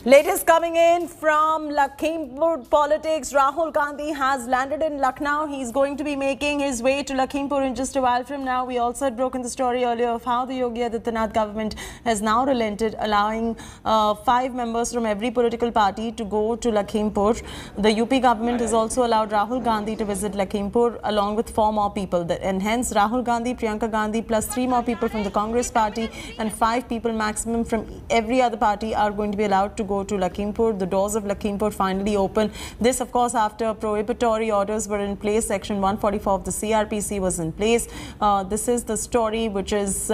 Latest coming in from Lakhimpur politics. Rahul Gandhi has landed in Lucknow. He's going to be making his way to Lakhimpur in just a while from now. We also had broken the story earlier of how the Yogi Adityanath government has now relented, allowing 5 members from every political party to go to Lakhimpur. The UP government has also allowed Rahul Gandhi to visit Lakhimpur along with 4 more people. And hence Rahul Gandhi, Priyanka Gandhi plus 3 more people from the Congress party and 5 people maximum from every other party are going to be allowed to go to Lakhimpur. The doors of Lakhimpur finally open. This, of course, after prohibitory orders were in place. Section 144 of the CRPC was in place. This is the story which is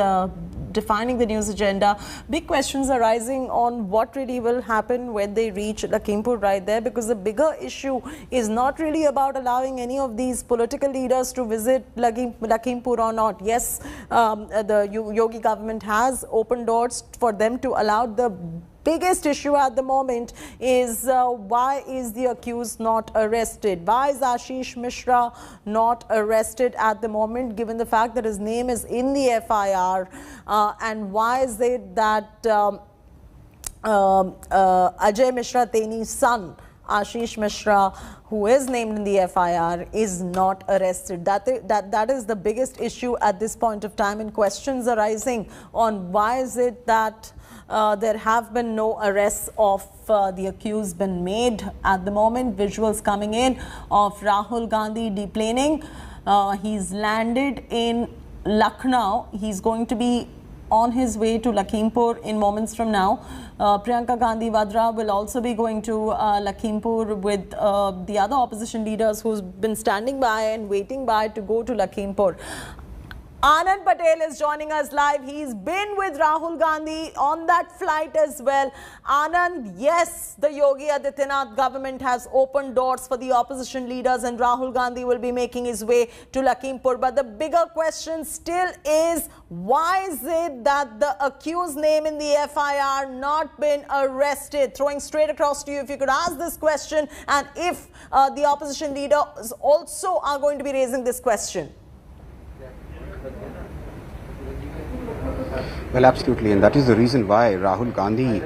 defining the news agenda. Big questions are rising on what really will happen when they reach Lakhimpur right there, because the bigger issue is not really about allowing any of these political leaders to visit Lakhimpur or not. Yes, the Yogi government has opened doors for them to allow. The biggest issue at the moment is why is the accused not arrested? Why is Ashish Mishra not arrested at the moment, given the fact that his name is in the FIR? And why is it that Ajay Mishra Teni's son, Ashish Mishra, who is named in the FIR, is not arrested? That is the biggest issue at this point of time, and questions are rising on why is it that there have been no arrests of the accused been made at the moment. Visuals coming in of Rahul Gandhi deplaning. He's landed in Lucknow. He's going to be on his way to Lakhimpur in moments from now. Priyanka Gandhi Vadra will also be going to Lakhimpur with the other opposition leaders who's been standing by and waiting by to go to Lakhimpur. Anand Patel is joining us live. He's been with Rahul Gandhi on that flight as well. Anand, yes, the Yogi Adityanath government has opened doors for the opposition leaders and Rahul Gandhi will be making his way to Lakhimpur. But the bigger question still is, why is it that the accused name in the FIR not been arrested? Throwing straight across to you, if you could ask this question, and if the opposition leaders also are going to be raising this question. Well, absolutely, and that is the reason why Rahul Gandhi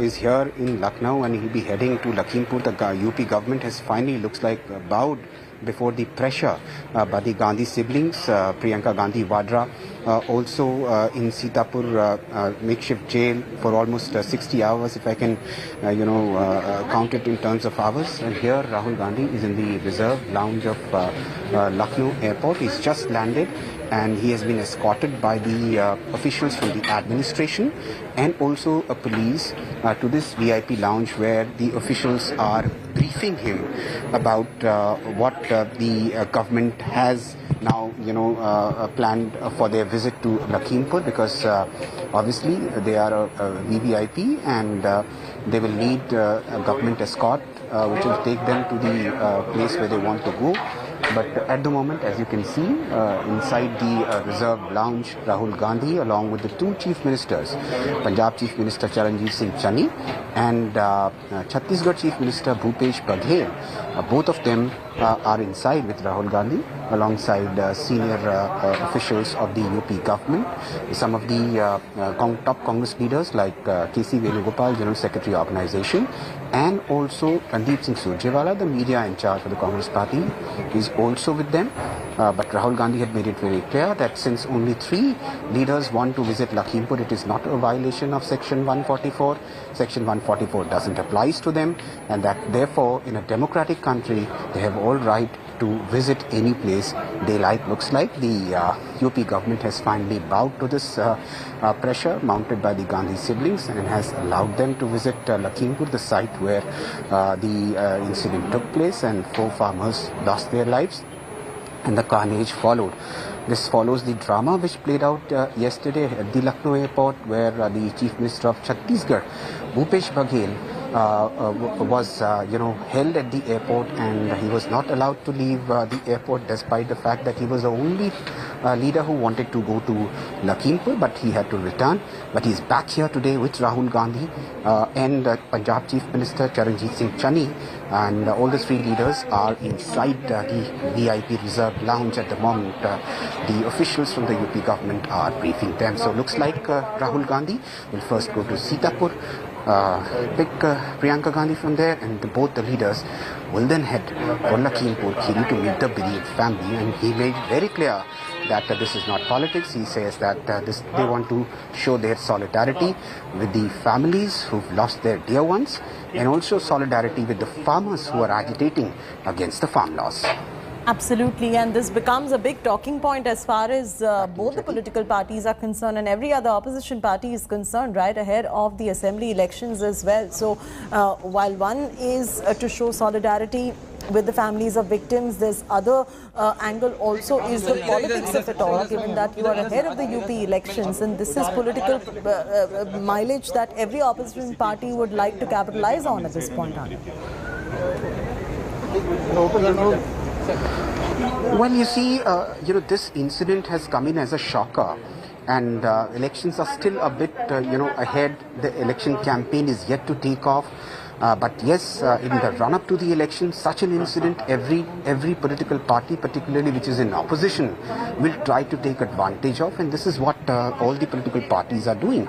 is here in Lucknow, and he'll be heading to Lakhimpur. The UP government has finally, looks like, bowed before the pressure by the Gandhi siblings. Priyanka Gandhi Vadra also in Sitapur makeshift jail for almost 60 hours, if I can count it in terms of hours. And here Rahul Gandhi is in the reserve lounge of Lucknow airport. He's just landed and he has been escorted by the officials from the administration and also a police to this VIP lounge, where the officials are briefing him about what the government has now planned for their visit to Lakhimpur, because obviously they are a VVIP and they will need a government escort which will take them to the place where they want to go. But at the moment, as you can see, inside the reserve lounge, Rahul Gandhi, along with the 2 chief ministers, Punjab Chief Minister Charanjit Singh Chani and Chhattisgarh Chief Minister Bhupesh Baghel, both of them are inside with Rahul Gandhi, alongside senior officials of the UP government, some of the top Congress leaders like KC Venugopal, General Secretary Organization, and also Randeep Singh Surjewala, the media in charge for the Congress party, is also with them. But Rahul Gandhi had made it very clear that since only 3 leaders want to visit Lakhimpur, it is not a violation of Section 144. Section 144 doesn't apply to them, and that therefore in a democratic country they have all right to visit any place they like. Looks like the UP government has finally bowed to this pressure mounted by the Gandhi siblings and has allowed them to visit Lakhimpur, the site where the incident took place and 4 farmers lost their lives and the carnage followed. This follows the drama which played out yesterday at the Lucknow airport, where the Chief Minister of Chhattisgarh, Bhupesh Baghel, was held at the airport, and he was not allowed to leave the airport, despite the fact that he was the only leader who wanted to go to Lakhimpur, but he had to return. But he's back here today with Rahul Gandhi and Punjab Chief Minister Charanjit Singh Chani, and all the 3 leaders are inside the VIP reserve lounge at the moment. The officials from the UP government are briefing them. So looks like Rahul Gandhi will first go to Sitapur, pick Priyanka Gandhi from there, and both the leaders will then head for Lakhimpur Kheri to meet the bereaved family. And he made very clear that this is not politics. He says that they want to show their solidarity with the families who've lost their dear ones, and also solidarity with the farmers who are agitating against the farm loss. Absolutely, and this becomes a big talking point as far as both the political parties are concerned and every other opposition party is concerned, right ahead of the assembly elections as well. So while one is to show solidarity with the families of victims, this other angle also is the politics of it all, given that you are ahead of the UP elections, and this is political mileage that every opposition party would like to capitalize on at this point. Well, you see, this incident has come in as a shocker, and elections are still a bit, ahead. The election campaign is yet to take off. But yes, in the run-up to the election, such an incident, every political party, particularly which is in opposition, will try to take advantage of, and this is what all the political parties are doing.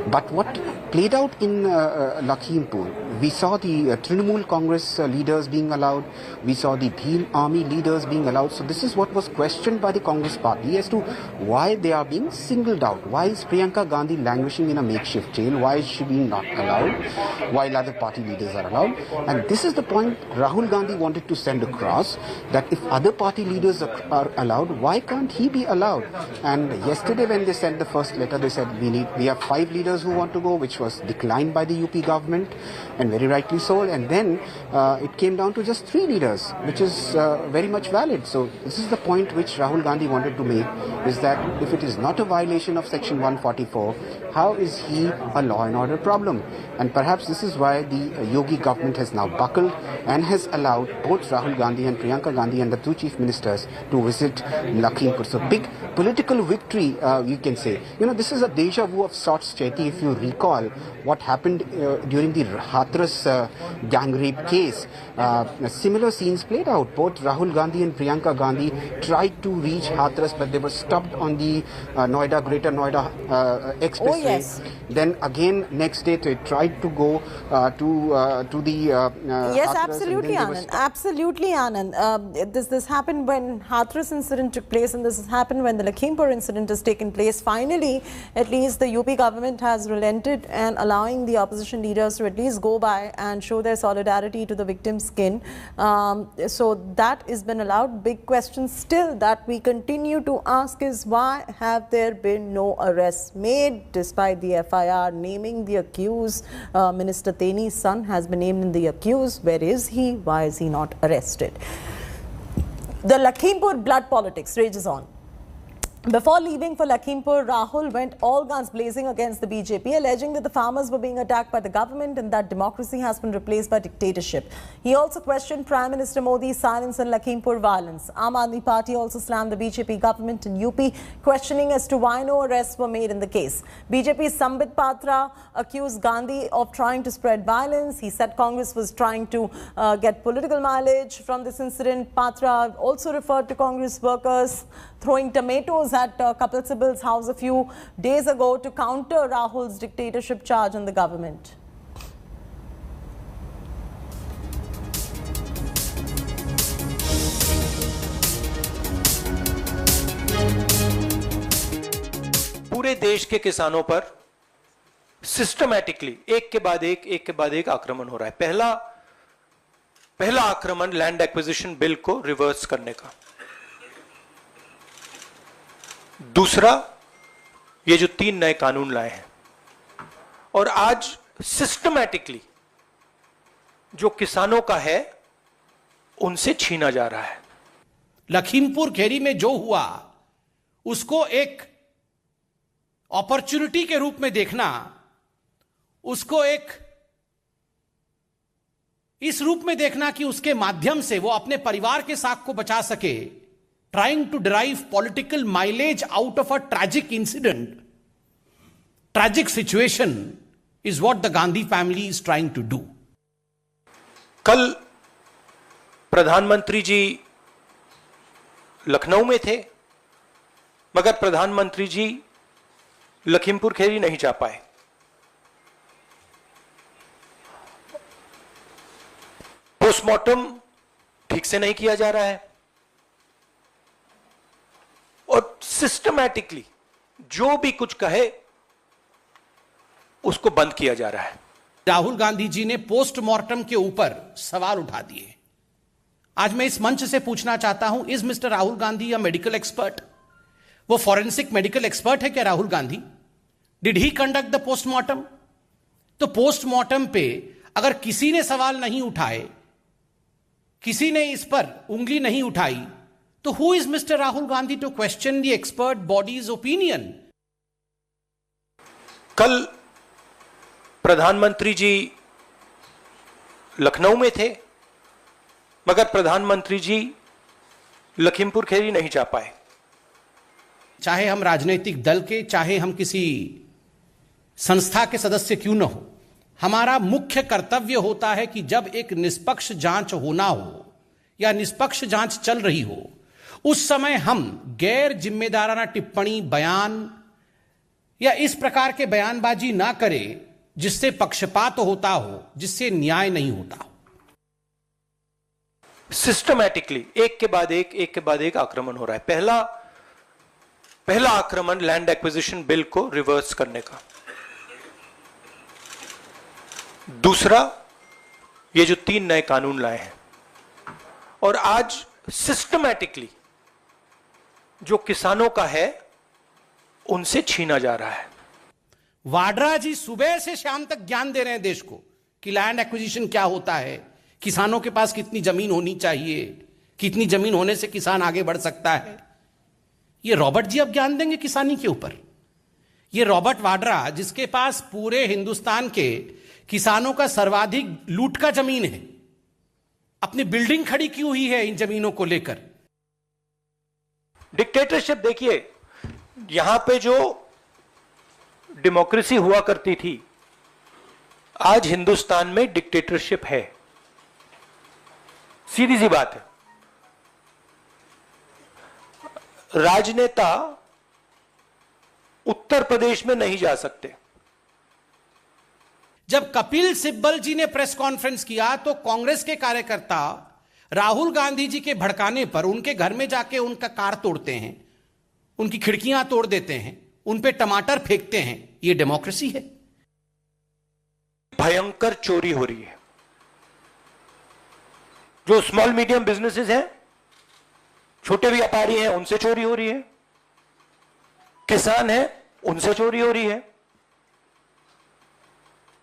But what played out in Lakhimpur, we saw the Trinamool Congress leaders being allowed, we saw the Bhil army leaders being allowed. So this is what was questioned by the Congress party as to why they are being singled out. Why is Priyanka Gandhi languishing in a makeshift jail? Why is she being not allowed, while other party leaders are allowed? And this is the point Rahul Gandhi wanted to send across, that if other party leaders are allowed, why can't he be allowed? And yesterday when they sent the first letter, they said we have 5 leaders who want to go, which was declined by the UP government, and very rightly so. And then it came down to just 3 leaders, which is very much valid. So this is the point which Rahul Gandhi wanted to make, is that if it is not a violation of section 144, how is he a law and order problem? And perhaps this is why the Yogi government has now buckled and has allowed both Rahul Gandhi and Priyanka Gandhi and the 2 chief ministers to visit Lakhimpur. So big political victory, you can say. This is a deja vu of sorts, Chaiti, if you recall what happened during the Hathras gang rape case. Similar scenes played out. Both Rahul Gandhi and Priyanka Gandhi tried to reach Hathras, but they were stopped on the Greater Noida expressway. Oh, yes. Then again, next day they tried to go to the yes, Hathras, absolutely, Anand. Absolutely, Anand. This happened when Hathras incident took place, and this has happened when the Lakhimpur incident has taken place. Finally, at least the UP government has relented and allowing the opposition leaders to at least go by and show their solidarity to the victim's skin. So that has been allowed. Big question still that we continue to ask is, why have there been no arrests made despite the FIR naming the accused? Minister Teni's son has been named in the accused. Where is he? Why is he not arrested? The Lakhimpur blood politics rages on. Before leaving for Lakhimpur, Rahul went all guns blazing against the BJP, alleging that the farmers were being attacked by the government and that democracy has been replaced by dictatorship. He also questioned Prime Minister Modi's silence on Lakhimpur violence. Aam Aadmi Party also slammed the BJP government in UP, questioning as to why no arrests were made in the case. BJP's Sambit Patra accused Gandhi of trying to spread violence. He said Congress was trying to get political mileage from this incident. Patra also referred to Congress workers throwing tomatoes at Kapil Sibal's house a few days ago to counter Rahul's dictatorship charge on the government. पूरे देश के किसानों पर systematically एक के बाद एक आक्रमण हो रहा है। पहला आक्रमण लैंड एक्विजिशन बिल को रिवर्स करने का, दूसरा ये जो 3 नए कानून लाए हैं, और आज सिस्टमैटिकली जो किसानों का है उनसे छीना जा रहा है। लखीमपुर खेरी में जो हुआ उसको एक अपॉर्चुनिटी के रूप में देखना, उसको एक इस रूप में देखना कि उसके माध्यम से वो अपने परिवार के साख को बचा सके, trying to derive political mileage out of a tragic incident, tragic situation is what the Gandhi family is trying to do. कल प्रधानमंत्री जी लखनऊ में थे, मगर प्रधानमंत्री जी लखीमपुर खेरी नहीं जा पाए। पोस्टमार्टम ठीक से नहीं किया जा रहा है और सिस्टमैटिकली जो भी कुछ कहे उसको बंद किया जा रहा है। राहुल गांधी जी ने पोस्टमार्टम के ऊपर सवाल उठा दिए। आज मैं इस मंच से पूछना चाहता हूं, is mister Rahul Gandhi a medical expert? वो फॉरेंसिक मेडिकल एक्सपर्ट है क्या Rahul Gandhi? Did he conduct the postmortem? तो पोस्टमार्टम पे अगर किसी ने सवाल नहीं उठाए, किसी ने इस पर उंगली नहीं उठाई, तो who is mister Rahul Gandhi to question the expert bodies opinion? कल प्रधानमंत्री जी लखनऊ में थे, मगर प्रधानमंत्री जी लखीमपुर खीरी नहीं जा पाए। चाहे हम राजनीतिक दल के, चाहे हम किसी संस्था के सदस्य क्यों न हो, हमारा मुख्य कर्तव्य होता है कि जब एक निष्पक्ष जांच होना हो या निष्पक्ष जांच चल रही हो, उस समय हम गैर जिम्मेदाराना टिप्पणी, बयान या इस प्रकार के बयानबाजी ना करें जिससे पक्षपात होता हो, जिससे न्याय नहीं होता हो। सिस्टमैटिकली एक के बाद एक आक्रमण हो रहा है। पहला आक्रमण लैंड एक्विजिशन बिल को रिवर्स करने का, दूसरा ये जो 3 नए कानून लाए हैं, और आज सिस्टमैटिकली जो किसानों का है उनसे छीना जा रहा है। वाड्रा जी सुबह से शाम तक ज्ञान दे रहे हैं देश को कि लैंड एक्विजिशन क्या होता है, किसानों के पास कितनी जमीन होनी चाहिए, कितनी जमीन होने से किसान आगे बढ़ सकता है। ये रॉबर्ट जी अब ज्ञान देंगे किसानी के ऊपर। ये रॉबर्ट वाड्रा जिसके पास पूरे हिंदुस्तान के किसानों का सर्वाधिक लूट का जमीन है, अपनी बिल्डिंग खड़ी की हुई है इन जमीनों को लेकर। डिक्टेटरशिप देखिए, यहां पे जो डेमोक्रेसी हुआ करती थी, आज हिंदुस्तान में डिक्टेटरशिप है। सीधी सी बात है। राजनेता उत्तर प्रदेश में नहीं जा सकते। जब कपिल सिब्बल जी ने प्रेस कॉन्फ्रेंस किया तो कांग्रेस के कार्यकर्ता राहुल गांधी जी के भड़काने पर उनके घर में जाके उनका कार तोड़ते हैं, उनकी खिड़कियां तोड़ देते हैं, उन पे टमाटर फेंकते हैं। यह डेमोक्रेसी है? भयंकर चोरी हो रही है। जो स्मॉल मीडियम बिजनेसेस हैं, छोटे व्यापारी हैं, उनसे चोरी हो रही है। किसान हैं, उनसे चोरी हो रही है।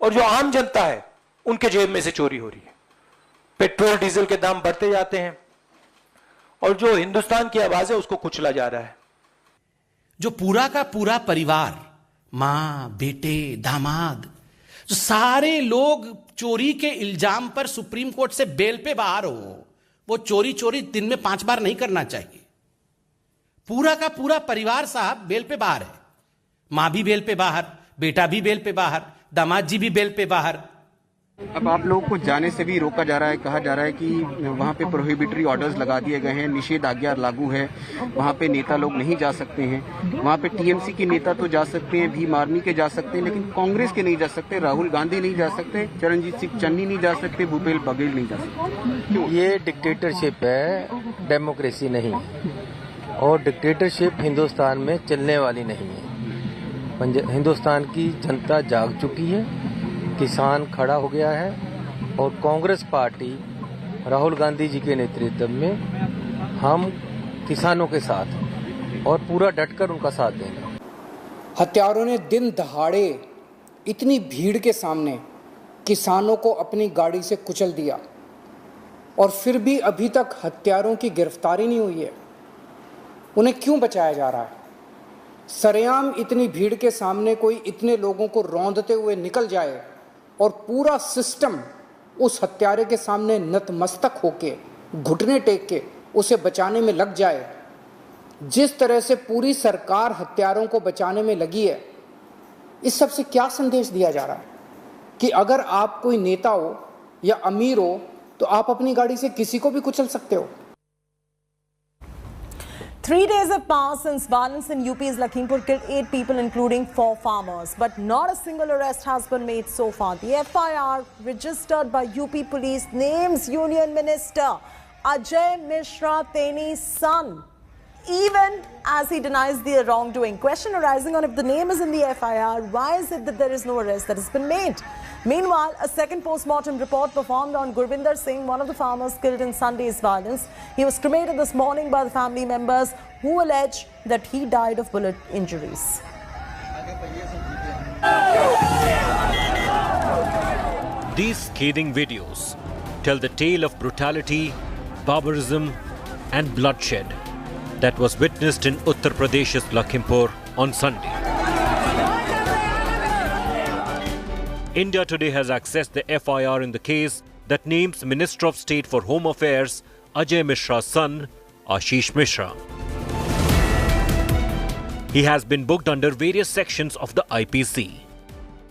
और जो आम जनता है, उनके जेब में से चोरी हो रही है। पेट्रोल डीजल के दाम बढ़ते जाते हैं और जो हिंदुस्तान की आवाज है उसको कुचला जा रहा है। जो पूरा का पूरा परिवार, मां, बेटे, दामाद, जो सारे लोग चोरी के इल्जाम पर सुप्रीम कोर्ट से बेल पे बाहर हो, वो चोरी दिन में 5 बार नहीं करना चाहिए। पूरा का पूरा परिवार साहब बेल पे बाहर है। मां भी बेल पे बाहर, बेटा भी बेल पे बाहर, दामाद जी भी बेल पे बाहर। अब आप लोगों को जाने से भी रोका जा रहा है। कहा जा रहा है कि वहाँ पे प्रोहिबिटरी ऑर्डर्स लगा दिए गए हैं, निषेध आज्ञा लागू है, वहाँ पे नेता लोग नहीं जा सकते हैं। वहाँ पे टीएमसी के नेता तो जा सकते हैं, भीम आर्मी के जा सकते हैं, लेकिन कांग्रेस के नहीं जा सकते। राहुल गांधी नहीं जा सकते, चरणजीत सिंह चन्नी नहीं जा सकते, भूपेश बघेल नहीं जा सकते। क्यों? ये डिक्टेटरशिप है, डेमोक्रेसी नहीं। और डिक्टेटरशिप हिंदुस्तान में चलने वाली नहीं है। हिंदुस्तान की जनता जाग चुकी है, किसान खड़ा हो गया है और कांग्रेस पार्टी राहुल गांधी जी के नेतृत्व में हम किसानों के साथ और पूरा डटकर उनका साथ देंगे। हत्यारों ने दिन दहाड़े इतनी भीड़ के सामने किसानों को अपनी गाड़ी से कुचल दिया और फिर भी अभी तक हत्यारों की गिरफ्तारी नहीं हुई है। उन्हें क्यों बचाया जा रहा है? सरेआम इतनी भीड़ के सामने कोई इतने लोगों को रौंदते हुए निकल जाए और पूरा सिस्टम उस हत्यारे के सामने नतमस्तक होके, घुटने टेक के उसे बचाने में लग जाए। जिस तरह से पूरी सरकार हत्यारों को बचाने में लगी है, इस सब से क्या संदेश दिया जा रहा है कि अगर आप कोई नेता हो या अमीर हो तो आप अपनी गाड़ी से किसी को भी कुचल सकते हो? 3 days have passed since violence in UP's Lakhimpur killed 8 people, including 4 farmers. But not a single arrest has been made so far. The FIR registered by UP Police names Union Minister Ajay Mishra Teni's son, even as he denies the wrongdoing. Question arising on if the name is in the FIR, why is it that there is no arrest that has been made? Meanwhile, a second post-mortem report performed on Gurvinder Singh, one of the farmers killed in Sunday's violence. He was cremated this morning by the family members who allege that he died of bullet injuries. These scathing videos tell the tale of brutality, barbarism and bloodshed that was witnessed in Uttar Pradesh's Lakhimpur on Sunday. India Today has accessed the FIR in the case that names Minister of State for Home Affairs Ajay Mishra's son, Ashish Mishra. He has been booked under various sections of the IPC,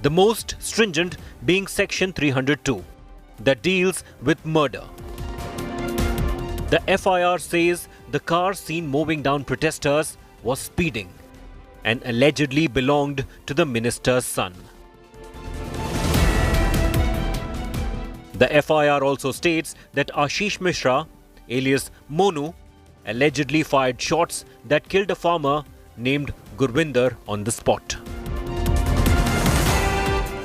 the most stringent being Section 302, that deals with murder. The FIR says the car seen mowing down protesters was speeding and allegedly belonged to the minister's son. The FIR also states that Ashish Mishra, alias Monu, allegedly fired shots that killed a farmer named Gurvinder on the spot.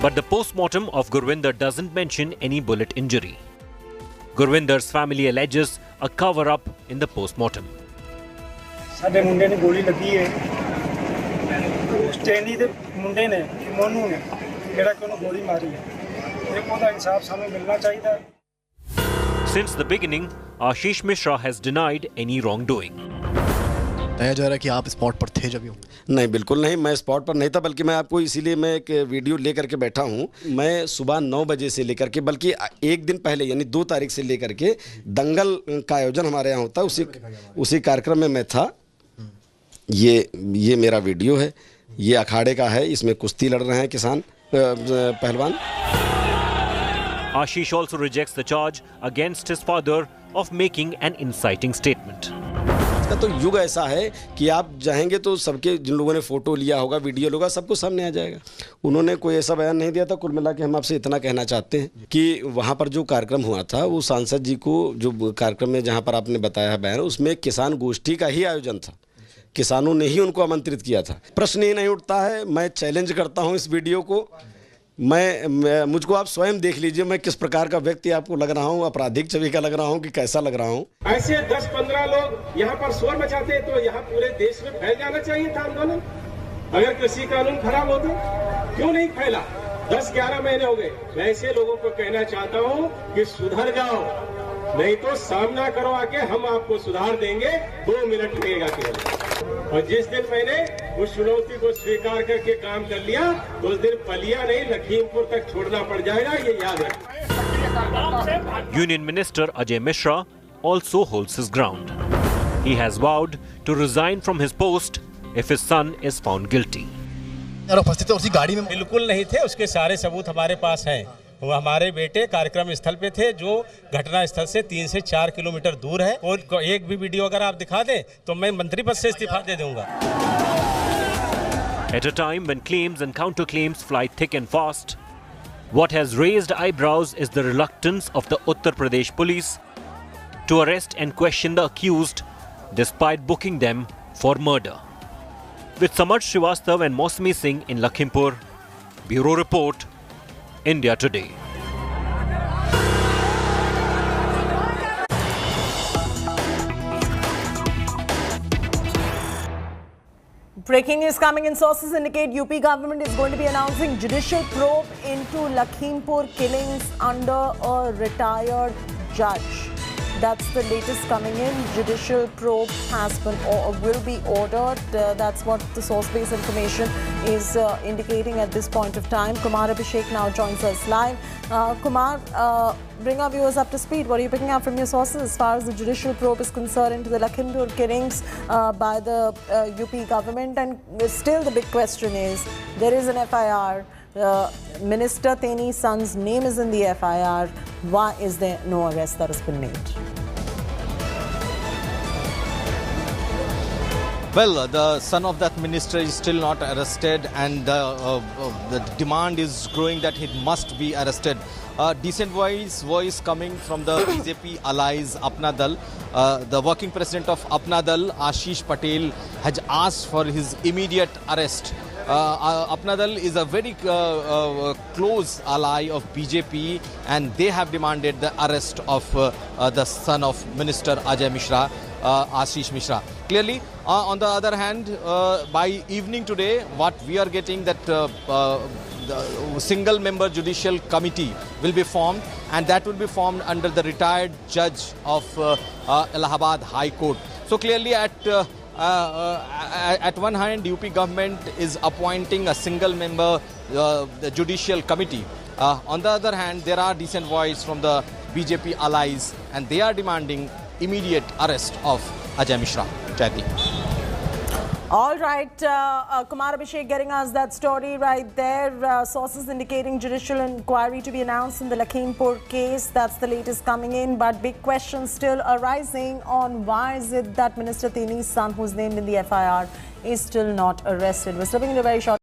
But the post-mortem of Gurvinder doesn't mention any bullet injury. Gurvinder's family alleges a cover-up in the post-mortem. ਸਾਡੇ ਮੁੰਡੇ ਨੂੰ ਗੋਲੀ ਲੱਗੀ ਹੈ ਸਟੈਂਡੀ ਦੇ ਮੁੰਡੇ ਨੇ ਮੋਨੂ ਨੇ ਜਿਹੜਾ ਕਿ ਉਹਨੂੰ ਗੋਲੀ ਮਾਰੀ ਹੈ ਇਹ ਉਹਦਾ ਇਨਸਾਫ ਸਾਨੂੰ ਮਿਲਣਾ ਚਾਹੀਦਾ ਹੈ Since the beginning, Ashish Mishra has denied any wrongdoing. बताया जा रहा है कि आप स्पॉट पर थे जब यूँ नहीं, बिल्कुल नहीं, मैं स्पॉट पर नहीं था, बल्कि मैं आपको इसीलिए मैं एक वीडियो लेकर के बैठा हूँ। मैं सुबह 9 बजे से लेकर के, बल्कि एक दिन पहले यानी 2 तारीख से लेकर के दंगल का आयोजन हमारे यहाँ होता है, उसी कार्यक्रम में मैं था। ये मेरा वीडियो है, ये अखाड़े का है, इसमें कुश्ती लड़ रहे हैं किसान पहलवान। Ashish also rejects the charge against his father of making an inciting statement. इसका तो युग ऐसा है कि आप चाहेंगे तो सबके जिन लोगों ने फोटो लिया होगा, वीडियो होगा, सबको सामने आ जाएगा। उन्होंने कोई ऐसा बयान नहीं दिया था। कुल मिला के हम आपसे इतना कहना चाहते हैं कि वहाँ पर जो कार्यक्रम हुआ था, वो सांसद जी को जो कार्यक्रम में जहाँ पर आपने बताया बयान, उसमें किसान गोष्ठी का ही आयोजन था। किसानों ने ही उनको आमंत्रित किया था। प्रश्न ही नहीं उठता है। मैं चैलेंज करता हूँ इस वीडियो को। मुझको आप स्वयं देख लीजिए, मैं किस प्रकार का व्यक्ति आपको लग रहा हूँ, आपराधिक छवि का लग रहा हूँ कि कैसा लग रहा हूँ। ऐसे 10-15 लोग यहाँ पर शोर मचाते तो यहाँ पूरे देश में फैल जाना चाहिए था आंदोलन। अगर कृषि कानून खराब होते क्यों नहीं फैला? 10-11 महीने हो गए। मैं ऐसे लोगों को कहना चाहता हूँ कि सुधर जाओ, नहीं तो सामना करो आके, हम आपको सुधार देंगे। 2 मिनट लगेगा केवल। और जिस दिन मैंने उस चुनौती को स्वीकार करके काम कर लिया, तो उस दिन पलिया नहीं, लखीमपुर तक छोड़ना पड़ जाएगा, ये याद रखें। Union Minister Ajay Mishra also holds his ground. He has vowed to resign from his post if his son is found guilty. उपस्थित उसी गाड़ी में बिल्कुल नहीं थे, उसके सारे सबूत हमारे पास हैं। वो हमारे बेटे कार्यक्रम स्थल पे थे, जो घटना स्थल से 3 से 4 किलोमीटर दूर है। और एक भी वीडियो अगर आप दिखा दें तो मैं मंत्री पद से इस्तीफा दे दूंगा। At a time when claims and counterclaims fly thick and fast, what has raised eyebrows is the reluctance of the Uttar Pradesh police to arrest and question the accused despite booking them for murder. With Samarth Srivastava and Mausami Singh in Lakhimpur, Bureau Report, India Today. Breaking news coming in. Sources indicate UP government is going to be announcing judicial probe into Lakhimpur killings under a retired judge. That's the latest coming in. Judicial probe has been or will be ordered. That's what the source-based information is indicating at this point of time. Kumar Abhishek now joins us live. Kumar, bring our viewers up to speed. What are you picking up from your sources as far as the judicial probe is concerned into the Lakhimpur killings by the UP government? And still the big question is, there is an FIR. Minister Teni's son's name is in the FIR. Why is there no arrest that has been made? Well, the son of that minister is still not arrested, and the demand is growing that he must be arrested. Decent voice coming from the BJP allies Apna Dal. The working president of Apna Dal, Ashish Patel, has asked for his immediate arrest. Apna Dal is a very close ally of BJP, and they have demanded the arrest of the son of Minister Ajay Mishra, Ashish Mishra. Clearly, on the other hand, by evening today, what we are getting that the single member judicial committee will be formed, and that will be formed under the retired judge of Allahabad High Court. So clearly at one hand, UP government is appointing a single member the judicial committee. On the other hand, there are decent voice from the BJP allies, and they are demanding immediate arrest of Ajay Mishra. Chaiti. All right, Kumar Abhishek getting us that story right there. Sources indicating judicial inquiry to be announced in the Lakhimpur case. That's the latest coming in, but big questions still arising on why is it that Minister Teni's son, who's named in the FIR, is still not arrested. We're slipping into a very short